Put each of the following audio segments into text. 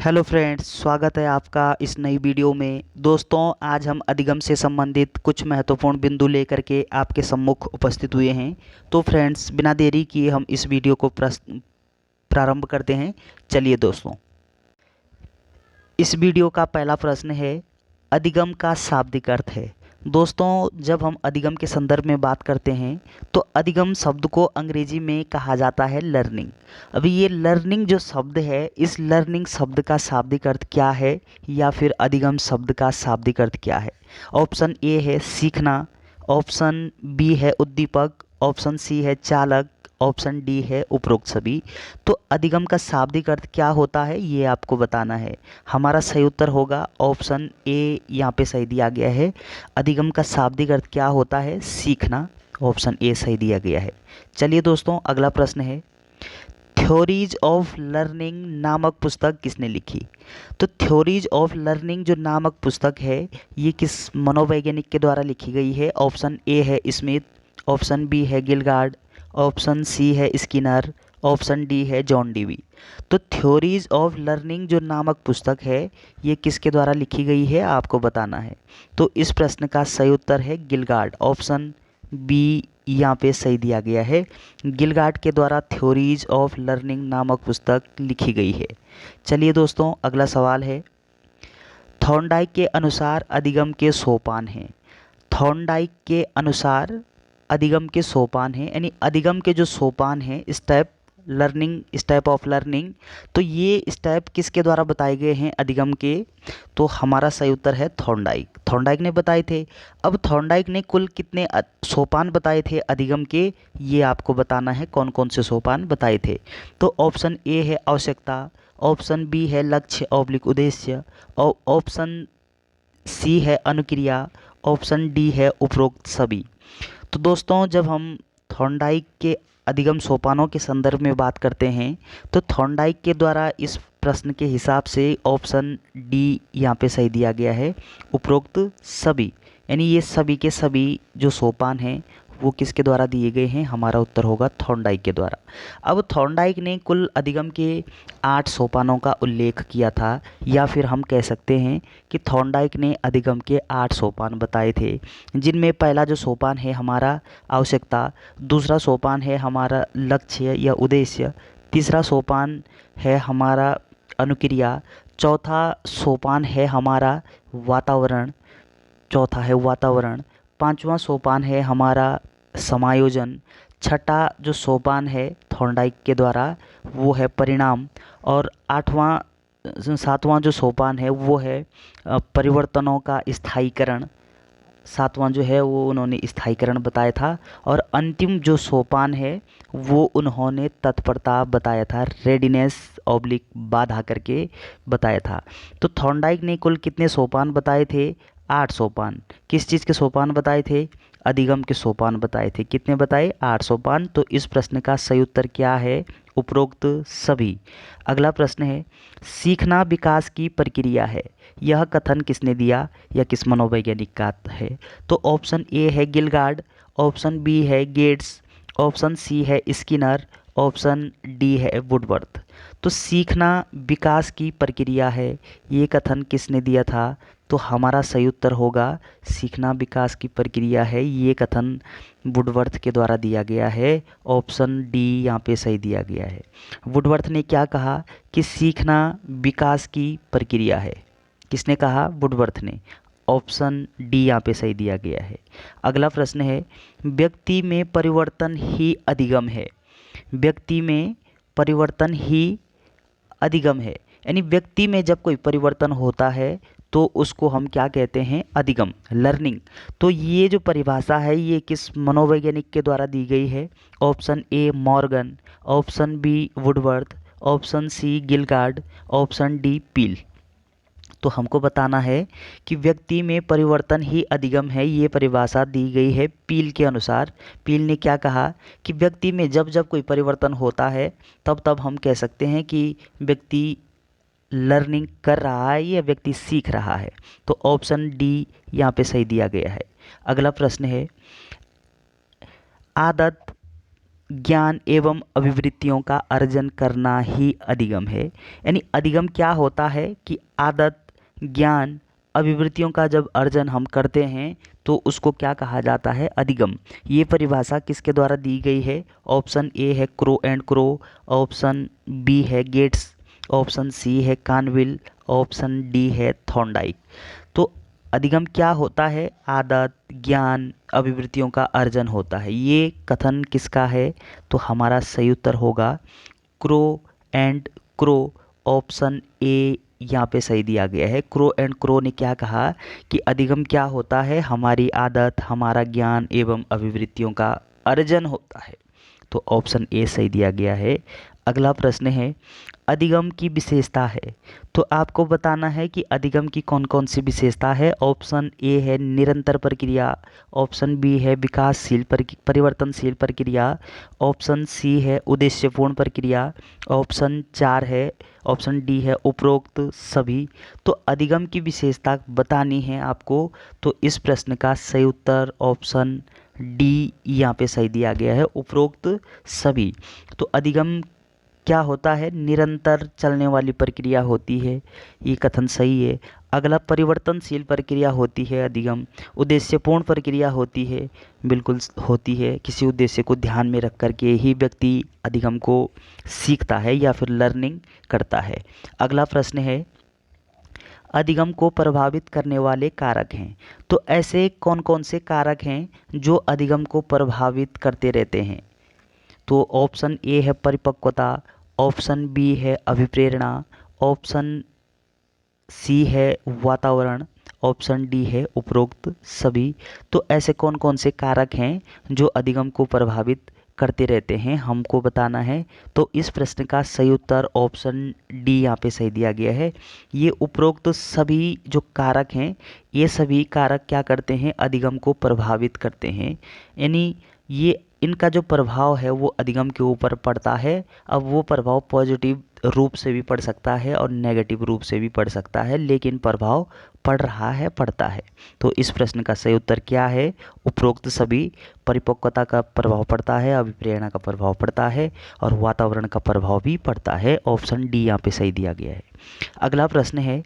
Hello friends, स्वागत है आपका इस नई वीडियो में। दोस्तों, आज हम अधिगम से संबंधित कुछ महत्वपूर्ण बिंदु लेकर के आपके सम्मुख उपस्थित हुए हैं। तो फ्रेंड्स, बिना देरी किए हम इस वीडियो को प्रारंभ करते हैं। चलिए दोस्तों, इस वीडियो का पहला प्रश्न है, अधिगम का शाब्दिक अर्थ है। दोस्तों, जब हम अधिगम के संदर्भ में बात करते हैं तो अधिगम शब्द को अंग्रेजी में कहा जाता है लर्निंग। अभी ये लर्निंग जो शब्द है, इस लर्निंग शब्द का शाब्दिक अर्थ क्या है या फिर अधिगम शब्द का शाब्दिक अर्थ क्या है? ऑप्शन ए है सीखना, ऑप्शन बी है उद्दीपक, ऑप्शन सी है चालक, ऑप्शन डी है उपरोक्त सभी। तो अधिगम का शाब्दिक अर्थ क्या होता है ये आपको बताना है। हमारा सही उत्तर होगा ऑप्शन ए, यहाँ पे सही दिया गया है। अधिगम का शाब्दिक अर्थ क्या होता है? सीखना। ऑप्शन ए सही दिया गया है। चलिए दोस्तों, अगला प्रश्न है, थ्योरीज ऑफ लर्निंग नामक पुस्तक किसने लिखी? तो थ्योरीज ऑफ लर्निंग जो नामक पुस्तक है, ये किस मनोवैज्ञानिक के द्वारा लिखी गई है? ऑप्शन ए है स्मिथ, ऑप्शन बी है गिलगार्ड, ऑप्शन सी है स्किनर, ऑप्शन डी है जॉन डीवी। तो थ्योरीज ऑफ लर्निंग जो नामक पुस्तक है, ये किसके द्वारा लिखी गई है आपको बताना है। तो इस प्रश्न का सही उत्तर है गिलगार्ड। ऑप्शन बी यहाँ पे सही दिया गया है। गिलगार्ड के द्वारा थ्योरीज ऑफ लर्निंग नामक पुस्तक लिखी गई है। चलिए दोस्तों, अगला सवाल है, थॉर्नडाइक के अनुसार अधिगम के सोपान हैं। थॉर्नडाइक के अनुसार अधिगम के सोपान हैं, यानी अधिगम के जो सोपान हैं, स्टेप ऑफ लर्निंग, तो ये स्टेप किसके द्वारा बताए गए हैं अधिगम के? तो हमारा सही उत्तर है थॉर्नडाइक ने बताए थे। अब थॉर्नडाइक ने कुल कितने सोपान बताए थे अधिगम के, ये आपको बताना है कौन कौन से सोपान बताए थे। तो ऑप्शन ए है आवश्यकता, ऑप्शन बी है लक्ष्य ऑब्लिक उद्देश्य, और ऑप्शन सी है अनुक्रिया, ऑप्शन डी है उपरोक्त सभी। तो दोस्तों, जब हम थॉर्नडाइक के अधिगम सोपानों के संदर्भ में बात करते हैं तो थॉर्नडाइक के द्वारा इस प्रश्न के हिसाब से ऑप्शन डी यहाँ पे सही दिया गया है, उपरोक्त सभी। यानी ये सभी के सभी जो सोपान हैं वो किसके द्वारा दिए गए हैं? हमारा उत्तर होगा थॉर्नडाइक के द्वारा। अब थॉर्नडाइक ने कुल अधिगम के 8 सोपानों का उल्लेख किया था, या फिर हम कह सकते हैं कि थॉर्नडाइक ने अधिगम के 8 सोपान बताए थे, जिनमें पहला जो सोपान है हमारा आवश्यकता, दूसरा सोपान है हमारा लक्ष्य या उद्देश्य, तीसरा सोपान है हमारा अनुक्रिया, चौथा सोपान है हमारा वातावरण, पांचवा सोपान है हमारा समायोजन, छठा जो सोपान है थॉर्नडाइक के द्वारा वो है परिणाम, और सातवां जो सोपान है वो है परिवर्तनों का स्थायीकरण। सातवां जो है वो उन्होंने स्थायीकरण बताया था, और अंतिम जो सोपान है वो उन्होंने तत्परता बताया था, रेडीनेस ऑब्लिक बाधा करके बताया था। तो थॉर्नडाइक ने कुल कितने सोपान बताए थे? 8 सोपान। किस चीज़ के सोपान बताए थे? अधिगम के सोपान बताए थे। कितने बताए? 8 सोपान। तो इस प्रश्न का सही उत्तर क्या है? उपरोक्त सभी। अगला प्रश्न है, सीखना विकास की प्रक्रिया है, यह कथन किसने दिया या किस मनोवैज्ञानिक का है? तो ऑप्शन ए है गिलगार्ड, ऑप्शन बी है गेट्स, ऑप्शन सी है स्किनर, ऑप्शन डी है वुडवर्थ। तो सीखना विकास की प्रक्रिया है, ये कथन किसने दिया था? तो हमारा सही उत्तर होगा सीखना विकास की प्रक्रिया है, ये कथन वुडवर्थ के द्वारा दिया गया है। ऑप्शन डी यहाँ पे सही दिया गया है। वुडवर्थ ने क्या कहा कि सीखना विकास की प्रक्रिया है? किसने कहा? वुडवर्थ ने। ऑप्शन डी यहाँ पे सही दिया गया है। अगला प्रश्न है, व्यक्ति में परिवर्तन ही अधिगम है। व्यक्ति में परिवर्तन ही अधिगम है, यानी व्यक्ति में जब कोई परिवर्तन होता है तो उसको हम क्या कहते हैं? अधिगम, लर्निंग। तो ये जो परिभाषा है ये किस मनोवैज्ञानिक के द्वारा दी गई है? Option A Morgan, option B Woodworth, option C Guilford, option D Peel. तो हमको बताना है कि व्यक्ति में परिवर्तन ही अधिगम है, ये परिभाषा दी गई है पील के अनुसार। पील ने क्या कहा कि व्यक्ति में जब जब कोई परिवर्तन होता है तब तब हम कह सकते हैं कि व्यक्ति लर्निंग कर रहा है या व्यक्ति सीख रहा है। तो ऑप्शन डी यहाँ पे सही दिया गया है। अगला प्रश्न है, आदत ज्ञान एवं अभिवृत्तियों का अर्जन करना ही अधिगम है। यानी अधिगम क्या होता है कि आदत, ज्ञान, अभिवृत्तियों का जब अर्जन हम करते हैं तो उसको क्या कहा जाता है? अधिगम। ये परिभाषा किसके द्वारा दी गई है? ऑप्शन ए है Crow and Crow, option B है गेट्स, ऑप्शन सी है कानविल, ऑप्शन डी है थॉर्नडाइक। तो अधिगम क्या होता है? आदत, ज्ञान, अभिवृत्तियों का अर्जन होता है। ये कथन किसका है? तो हमारा सही उत्तर होगा crow and Crow. Option A यहाँ पे सही दिया गया है। क्रो एंड क्रो ने क्या कहा कि अधिगम क्या होता है? हमारी आदत, हमारा ज्ञान एवं अभिवृत्तियों का अर्जन होता है। तो ऑप्शन ए सही दिया गया है। अगला प्रश्न है अधिगम की विशेषता है। तो आपको बताना है कि अधिगम की कौन कौन सी विशेषता है। ऑप्शन ए है निरंतर प्रक्रिया, ऑप्शन बी है विकासशील परिवर्तनशील प्रक्रिया, ऑप्शन सी है उद्देश्यपूर्ण प्रक्रिया, ऑप्शन डी है उपरोक्त सभी। तो अधिगम की विशेषता बतानी है आपको। तो इस प्रश्न का सही उत्तर ऑप्शन डी यहाँ पे सही दिया गया है, उपरोक्त सभी। तो अधिगम क्या होता है? निरंतर चलने वाली प्रक्रिया होती है, ये कथन सही है। अगला परिवर्तनशील प्रक्रिया होती है अधिगम। उद्देश्यपूर्ण प्रक्रिया होती है, बिल्कुल होती है। किसी उद्देश्य को ध्यान में रख कर के ही व्यक्ति अधिगम को सीखता है या फिर लर्निंग करता है। अगला प्रश्न है अधिगम को प्रभावित करने वाले कारक हैं। तो ऐसे कौन कौन से कारक हैं जो अधिगम को प्रभावित करते रहते हैं? तो ऑप्शन ए है परिपक्वता, ऑप्शन बी है अभिप्रेरणा, ऑप्शन सी है वातावरण, ऑप्शन डी है उपरोक्त सभी। तो ऐसे कौन कौन से कारक हैं जो अधिगम को प्रभावित करते रहते हैं, हमको बताना है। तो इस प्रश्न का सही उत्तर ऑप्शन डी यहाँ पे सही दिया गया है। ये उपरोक्त सभी जो कारक हैं, ये सभी कारक क्या करते हैं? अधिगम को प्रभावित करते हैं। यानी ये इनका जो प्रभाव है वो अधिगम के ऊपर पड़ता है। अब वो प्रभाव पॉजिटिव रूप से भी पड़ सकता है और नेगेटिव रूप से भी पड़ सकता है, लेकिन प्रभाव पड़ रहा है, पड़ता है। तो इस प्रश्न का सही उत्तर क्या है? उपरोक्त सभी। परिपक्वता का प्रभाव पड़ता है, अभिप्रेरणा का प्रभाव पड़ता है और वातावरण का प्रभाव भी पड़ता है। ऑप्शन डी यहाँ पे सही दिया गया है। अगला प्रश्न है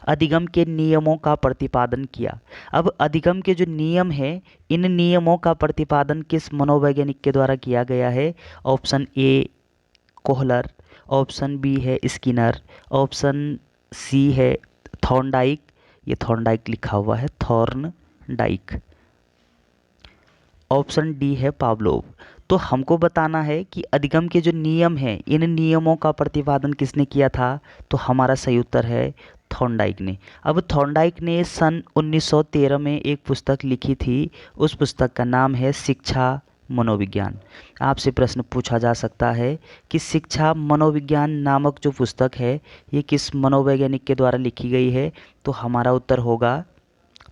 अधिगम के नियमों का प्रतिपादन किया। अब अधिगम के जो नियम हैं, इन नियमों का प्रतिपादन किस मनोवैज्ञानिक के द्वारा किया गया है? Option A Kohler, option B है स्किनर, ऑप्शन सी है थॉर्नडाइक, ये थॉर्नडाइक लिखा हुआ है, थॉर्नडाइक, ऑप्शन डी है पावलोव। तो हमको बताना है कि अधिगम के जो नियम हैं, इन नियमों का प्रतिपादन किसने किया था? तो हमारा सही उत्तर है थॉर्नडाइक ने। अब थॉर्नडाइक ने सन 1913 में एक पुस्तक लिखी थी। उस पुस्तक का नाम है शिक्षा मनोविज्ञान। आपसे प्रश्न पूछा जा सकता है कि शिक्षा मनोविज्ञान नामक जो पुस्तक है, ये किस मनोवैज्ञानिक के द्वारा लिखी गई है? तो हमारा उत्तर होगा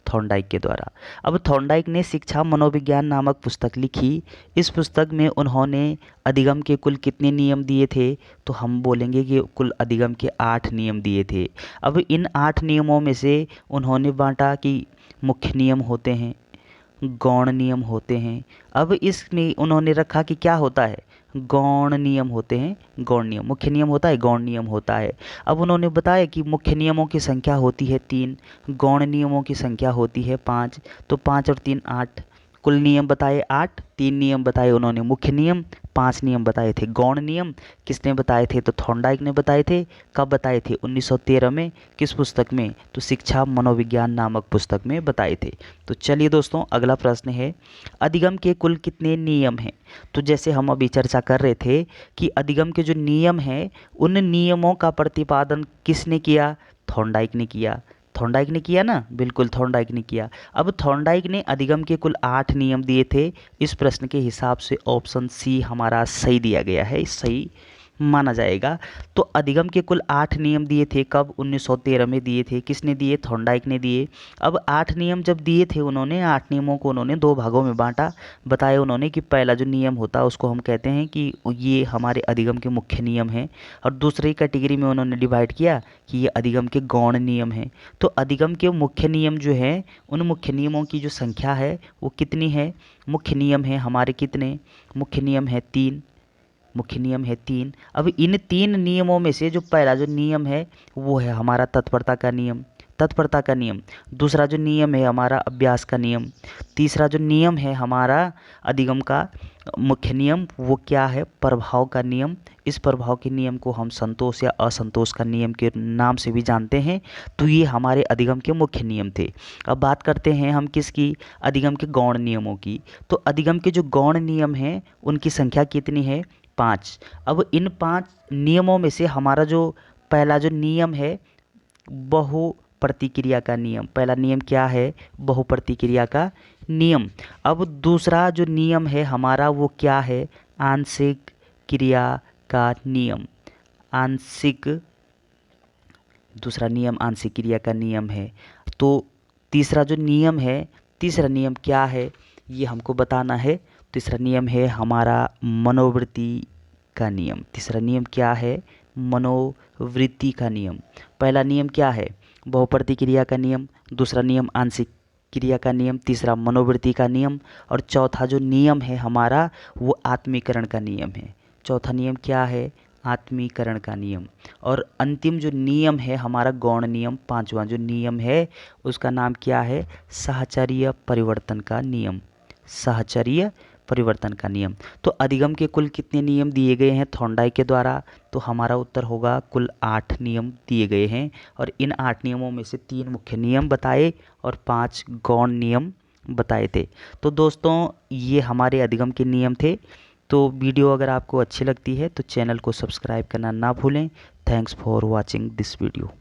थॉर्नडाइक के द्वारा। अब थॉर्नडाइक ने शिक्षा मनोविज्ञान नामक पुस्तक लिखी। इस पुस्तक में उन्होंने अधिगम के कुल कितने नियम दिए थे? तो हम बोलेंगे कि कुल अधिगम के 8 नियम दिए थे। अब इन 8 नियमों में से उन्होंने बांटा कि मुख्य नियम होते हैं, गौण नियम होते हैं। अब इसमें उन्होंने रखा कि क्या होता है? गौण नियम होते हैं, गौण नियम। मुख्य नियम होता है, गौण नियम होता है। अब उन्होंने बताया कि मुख्य नियमों की संख्या होती है 3, गौण नियमों की संख्या होती है 5। तो 5 और 3 8, कुल नियम बताए 8, 3 नियम बताए उन्होंने मुख्य नियम, 5 नियम बताए थे गौण नियम। किसने बताए थे? तो थॉर्नडाइक ने बताए थे। कब बताए थे? 1913 में। किस पुस्तक में? तो शिक्षा मनोविज्ञान नामक पुस्तक में बताए थे। तो चलिए दोस्तों, अगला प्रश्न है अधिगम के कुल कितने नियम हैं? तो जैसे हम अभी चर्चा कर रहे थे कि अधिगम के जो नियम हैं, उन नियमों का प्रतिपादन किसने किया? थॉर्नडाइक ने किया। थॉर्नडाइक ने किया ना, बिल्कुल थॉर्नडाइक ने किया। अब थॉर्नडाइक ने अधिगम के कुल 8 नियम दिए थे। इस प्रश्न के हिसाब से ऑप्शन सी हमारा सही दिया गया है, सही माना जाएगा। तो अधिगम के कुल 8 नियम दिए थे, कब? 1913 में दिए थे। किसने दिए? थॉर्नडाइक ने दिए। अब 8 नियम जब दिए थे उन्होंने, 8 नियमों को उन्होंने 2 भागों में बांटा। बताया उन्होंने कि पहला जो नियम होता है उसको हम कहते हैं कि ये हमारे अधिगम के मुख्य नियम हैं, और दूसरी कैटेगरी में उन्होंने डिवाइड किया कि ये अधिगम के गौण नियम हैं। तो अधिगम के मुख्य नियम जो हैं, उन मुख्य नियमों की जो संख्या है वो कितनी है? मुख्य नियम है हमारे कितने? मुख्य नियम है 3। मुख्य नियम है 3। अब इन 3 नियमों में से जो पहला जो नियम है वो है हमारा तत्परता का नियम। तत्परता का नियम। दूसरा जो नियम है हमारा अभ्यास का नियम। तीसरा जो नियम है हमारा अधिगम का मुख्य नियम वो क्या है? प्रभाव का नियम। इस प्रभाव के नियम को हम संतोष या असंतोष का नियम के नाम से भी जानते हैं। तो ये हमारे अधिगम के मुख्य नियम थे। अब बात करते हैं हम किसकी? अधिगम के गौण नियमों की। तो अधिगम के जो गौण नियम हैं उनकी संख्या कितनी है? 5। अब इन 5 नियमों में से हमारा जो पहला जो नियम है बहु प्रतिक्रिया का नियम। पहला नियम क्या है? बहु प्रतिक्रिया का नियम। अब दूसरा जो नियम है हमारा वो क्या है? आंशिक क्रिया का नियम। आंशिक, दूसरा नियम आंशिक क्रिया का नियम है। तो तीसरा जो नियम है, तीसरा नियम क्या है ये हमको बताना है। तीसरा नियम है हमारा मनोवृत्ति का नियम। तीसरा नियम क्या है? मनोवृत्ति का नियम। पहला नियम क्या है? बहुप्रतिक्रिया का नियम। दूसरा नियम आंशिक क्रिया का नियम। तीसरा मनोवृत्ति का नियम। और चौथा जो नियम है हमारा वो आत्मीकरण का नियम है। चौथा नियम क्या है? आत्मीकरण का नियम। और अंतिम जो नियम है हमारा गौण नियम, पांचवा जो नियम है उसका नाम क्या है? साहचर्य परिवर्तन का नियम। साहचर्य परिवर्तन का नियम। तो अधिगम के कुल कितने नियम दिए गए हैं थॉर्नडाइक के द्वारा? तो हमारा उत्तर होगा कुल 8 नियम दिए गए हैं, और इन 8 नियमों में से 3 मुख्य नियम बताए और 5 गौण नियम बताए थे। तो दोस्तों ये हमारे अधिगम के नियम थे। तो वीडियो अगर आपको अच्छी लगती है तो चैनल को सब्सक्राइब करना ना भूलें। Thanks for watching this video.